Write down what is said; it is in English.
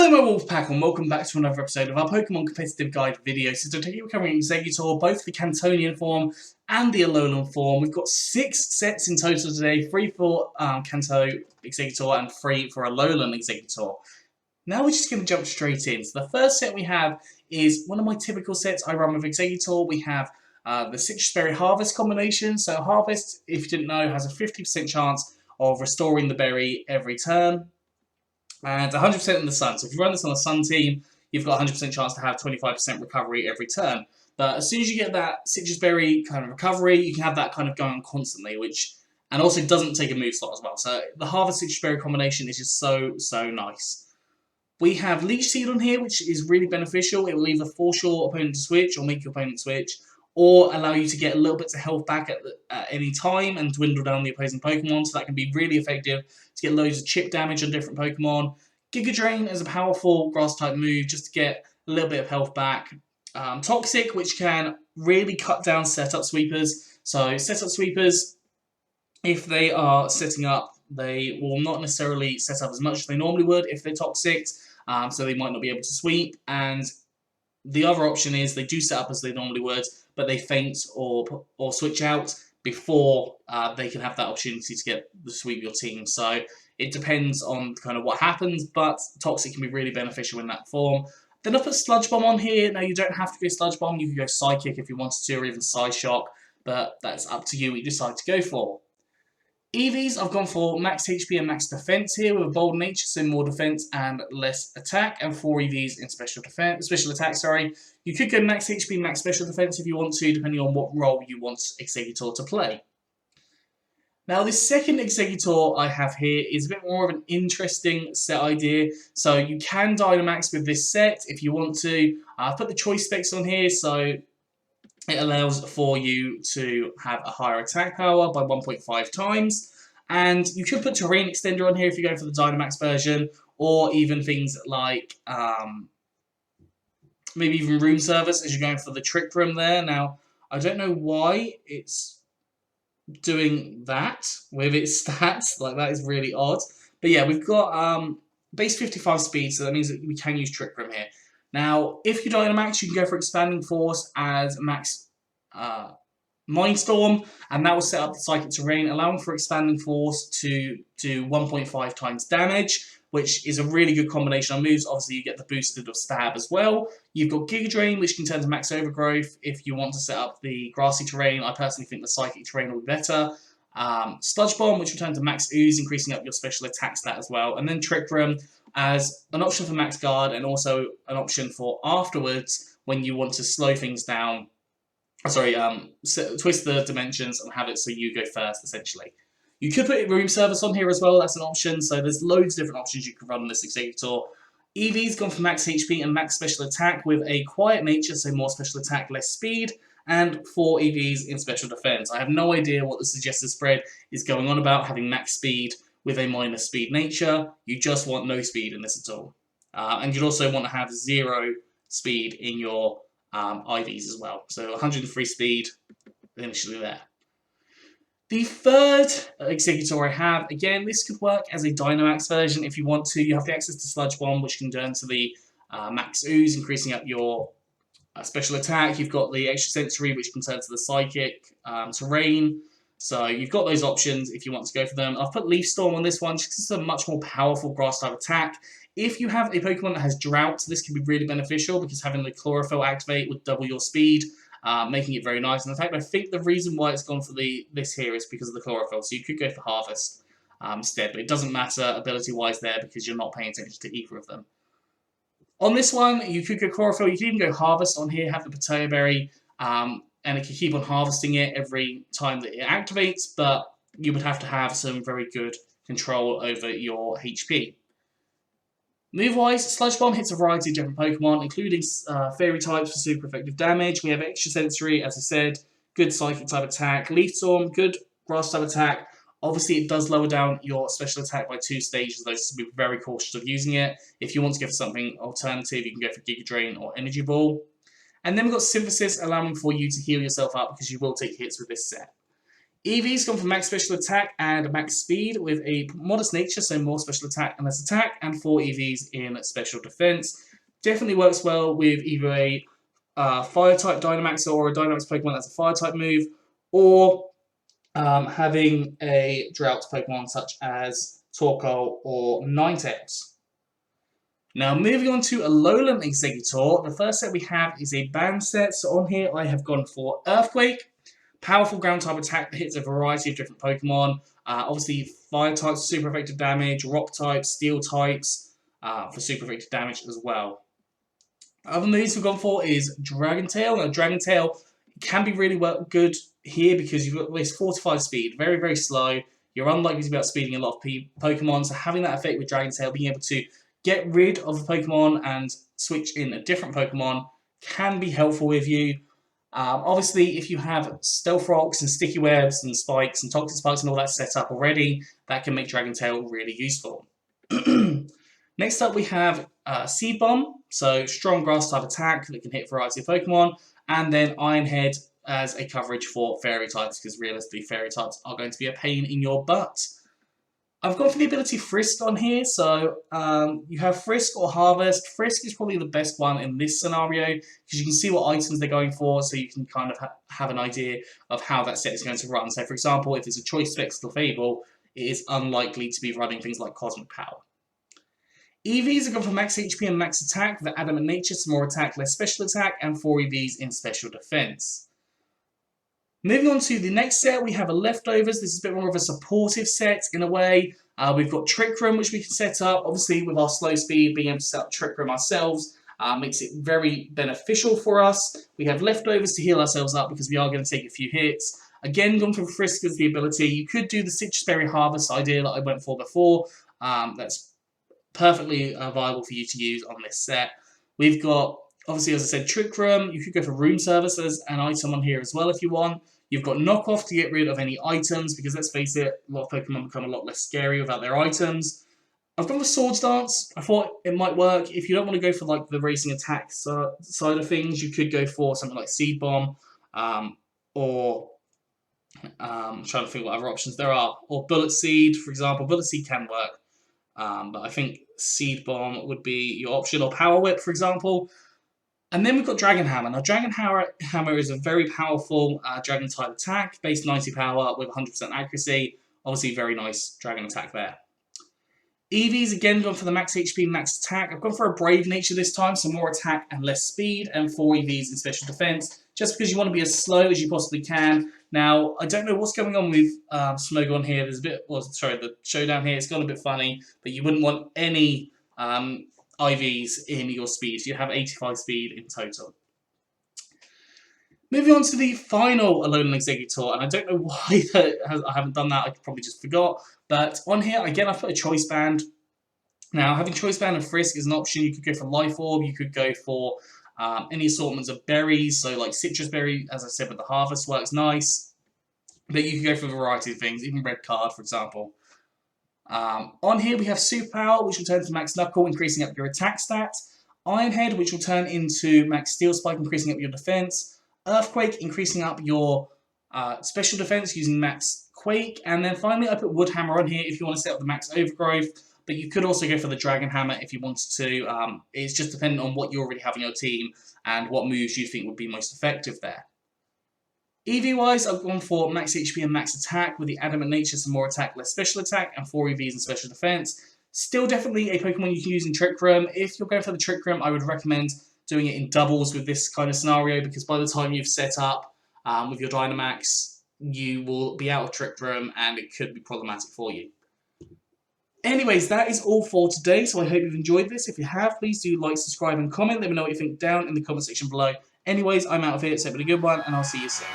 Hello my Wolfpack and welcome back to another episode of our Pokemon Competitive Guide video. So today we're covering Exeggutor, both the Cantonian form and the lowland form. We've got 6 sets in total today, 3 for Kanto Exeggutor and 3 for a lowland Exeggutor. Now we're just going to jump straight in. So the first set we have is one of my typical sets I run with Exeggutor. We have the Citrus Berry Harvest combination. So Harvest, if you didn't know, has a 50% chance of restoring the berry every turn. And 100% in the sun. So if you run this on a sun team, you've got 100% chance to have 25% recovery every turn. But as soon as you get that citrus berry kind of recovery, you can have that kind of going on constantly, and also doesn't take a move slot as well. So the Harvest Citrus Berry combination is just so nice. We have Leech Seed on here, which is really beneficial. It will either force your opponent to switch or make your opponent switch, or allow you to get a little bit of health back at any time and dwindle down the opposing Pokemon, so that can be really effective to get loads of chip damage on different Pokemon. Giga Drain is a powerful Grass-type move just to get a little bit of health back. Toxic, which can really cut down setup sweepers. So setup sweepers, if they are setting up, they will not necessarily set up as much as they normally would if they're toxic, so they might not be able to sweep. And the other option is they do set up as they normally would, but they feint or switch out before they can have that opportunity to sweep your team. So it depends on kind of what happens, but Toxic can be really beneficial in that form. Then I put Sludge Bomb on here. Now you don't have to go Sludge Bomb, you can go Psychic if you wanted to, or even Psyshock, but that's up to you what you decide to go for. EVs, I've gone for max HP and max defense here with a bold nature, so more defense and less attack, and 4 EVs in special attack. You could go max HP, max special defense if you want to, depending on what role you want Exeggutor to play. Now, this second Exeggutor I have here is a bit more of an interesting set idea. So you can dynamax with this set if you want to. I've put the choice specs on here, so it allows for you to have a higher attack power by 1.5 times. And you could put Terrain Extender on here if you're going for the Dynamax version, or even things like maybe even Room Service as you're going for the Trick Room there. Now, I don't know why it's doing that with its stats. Like, that is really odd. But yeah, we've got base 55 speed, so that means that we can use Trick Room here. Now, if you Dynamax, you can go for Expanding Force as max Mindstorm, and that will set up the Psychic Terrain, allowing for Expanding Force to do 1.5 times damage, which is a really good combination of moves. Obviously, you get the boosted of Stab as well. You've got Giga Drain, which can turn to Max Overgrowth if you want to set up the Grassy Terrain. I personally think the Psychic Terrain will be better. Sludge Bomb, which will turn to Max Ooze, increasing up your special attack stat as well. And then Trick Room as an option for Max Guard, and also an option for afterwards when you want to slow things down. Twist the dimensions and have it so you go first, essentially. You could put Room Service on here as well, that's an option. So there's loads of different options you can run on this Exeggutor. EV's gone for max HP and max special attack with a quiet nature, so more special attack, less speed, and 4 EVs in special defense. I have no idea what the suggested spread is going on about having max speed with a minus speed nature. You just want no speed in this at all. And you'd also want to have 0 speed in your IVs as well. So 103 speed initially there. The third Exeggutor I have, again, this could work as a Dynamax version if you want to. You have the access to Sludge Bomb, which can turn to the Max Ooze, increasing up your special attack. You've got the Extra Sensory, which can turn to the Psychic Terrain. So you've got those options if you want to go for them. I've put Leaf Storm on this one just because it's a much more powerful Grass-type attack. If you have a Pokemon that has Drought, this can be really beneficial because having the Chlorophyll activate would double your speed, making it very nice. And in fact, I think the reason why it's gone for this here is because of the Chlorophyll. So you could go for Harvest instead, but it doesn't matter ability-wise there because you're not paying attention to either of them. On this one, you could go Chlorophyll. You could even go Harvest on here, have the Potato Berry, and it can keep on harvesting it every time that it activates, but you would have to have some very good control over your HP. Move-wise, Sludge Bomb hits a variety of different Pokemon, including Fairy types for super effective damage. We have Extra Sensory, as I said, good Psychic type attack. Leaf Storm, good Grass type attack. Obviously, it does lower down your special attack by 2 stages, though, so be very cautious of using it. If you want to go for something alternative, you can go for Giga Drain or Energy Ball. And then we've got Synthesis, allowing for you to heal yourself up because you will take hits with this set. EV's gone for max special attack and max speed with a modest nature, so more special attack and less attack, and 4 EVs in special defense. Definitely works well with either a fire type Dynamax or a Dynamax Pokemon that's a fire type move, or having a drought Pokemon such as Torkoal or Ninetales. Now, moving on to a lowland Exeggutor, the first set we have is a band set. So on here, I have gone for Earthquake, powerful ground type attack that hits a variety of different Pokemon. Obviously, fire types, super effective damage, rock types, steel types for super effective damage as well. Other moves we've gone for is Dragon Tail. Now, Dragon Tail can be really good here because you've got this 45 speed, very, very slow. You're unlikely to be outspeeding a lot of Pokemon, so having that effect with Dragon Tail, being able to get rid of the Pokemon and switch in a different Pokemon can be helpful with you. Obviously, if you have Stealth Rocks and Sticky Webs and Spikes and Toxic Spikes and all that set up already, that can make Dragon Tail really useful. Next up, we have Seed Bomb, so strong grass type attack that can hit a variety of Pokemon, and then Iron Head as a coverage for Fairy types, because realistically, Fairy types are going to be a pain in your butt. I've gone for the ability Frisk on here, so you have Frisk or Harvest. Frisk is probably the best one in this scenario, because you can see what items they're going for, so you can kind of have an idea of how that set is going to run. So for example, if it's a Choice Specs or Fable, it is unlikely to be running things like Cosmic Power. EVs are gone for max HP and max attack with Adamant Nature, some more attack, less special attack, and 4 EVs in special defense. Moving on to the next set, we have a Leftovers. This is a bit more of a supportive set in a way. We've got Trick Room, which we can set up. Obviously, with our slow speed, being able to set up Trick Room ourselves makes it very beneficial for us. We have Leftovers to heal ourselves up because we are going to take a few hits. Again, going for Frisk as the ability. You could do the Citrus Berry Harvest idea that I went for before. That's perfectly viable for you to use on this set. We've got, obviously, as I said, Trick Room. You could go for Room Service as an item on here as well if you want. You've got Knockoff to get rid of any items, because let's face it, a lot of Pokemon become a lot less scary without their items. I've gone for Swords Dance. I thought it might work. If you don't want to go for like the racing attack side of things, you could go for something like Seed Bomb, or I'm trying to think what other options there are. Or Bullet Seed, for example. Bullet Seed can work, but I think Seed Bomb would be your option, or Power Whip, for example. And then we've got Dragon Hammer. Now, Dragon Hammer is a very powerful Dragon-type attack, base 90 power with 100% accuracy. Obviously, very nice Dragon attack there. EV's again gone for the max HP, max attack. I've gone for a Brave Nature this time, so more attack and less speed, and 4 EVs in special defense, just because you want to be as slow as you possibly can. Now, I don't know what's going on with Smogon here. There's a bit, the Showdown here, it's gone a bit funny, but you wouldn't want any IVs in your speed. You have 85 speed in total. Moving on to the final Alolan Exeggutor, and I don't know why I haven't done that, I probably just forgot. But on here, again, I've put a Choice Band. Now, having Choice Band and Frisk is an option. You could go for Life Orb, you could go for any assortments of berries, so like Citrus Berry, as I said, with the Harvest works nice. But you could go for a variety of things, even Red Card, for example. On here we have Superpower, which will turn to Max Knuckle, increasing up your attack stat. Iron Head, which will turn into Max Steel Spike, increasing up your defense. Earthquake, increasing up your special defense using Max Quake. And then finally I put Wood Hammer on here if you want to set up the Max Overgrowth. But you could also go for the Dragon Hammer if you wanted to. It's just dependent on what you already have in your team and what moves you think would be most effective there. EV-wise, I've gone for max HP and max attack with the Adamant Nature, some more attack, less special attack, and 4 EVs in special defense. Still definitely a Pokemon you can use in Trick Room. If you're going for the Trick Room, I would recommend doing it in doubles with this kind of scenario, because by the time you've set up with your Dynamax, you will be out of Trick Room and it could be problematic for you. Anyways, that is all for today, so I hope you've enjoyed this. If you have, please do like, subscribe, and comment. Let me know what you think down in the comment section below. Anyways, I'm out of here, so have a good one, and I'll see you soon.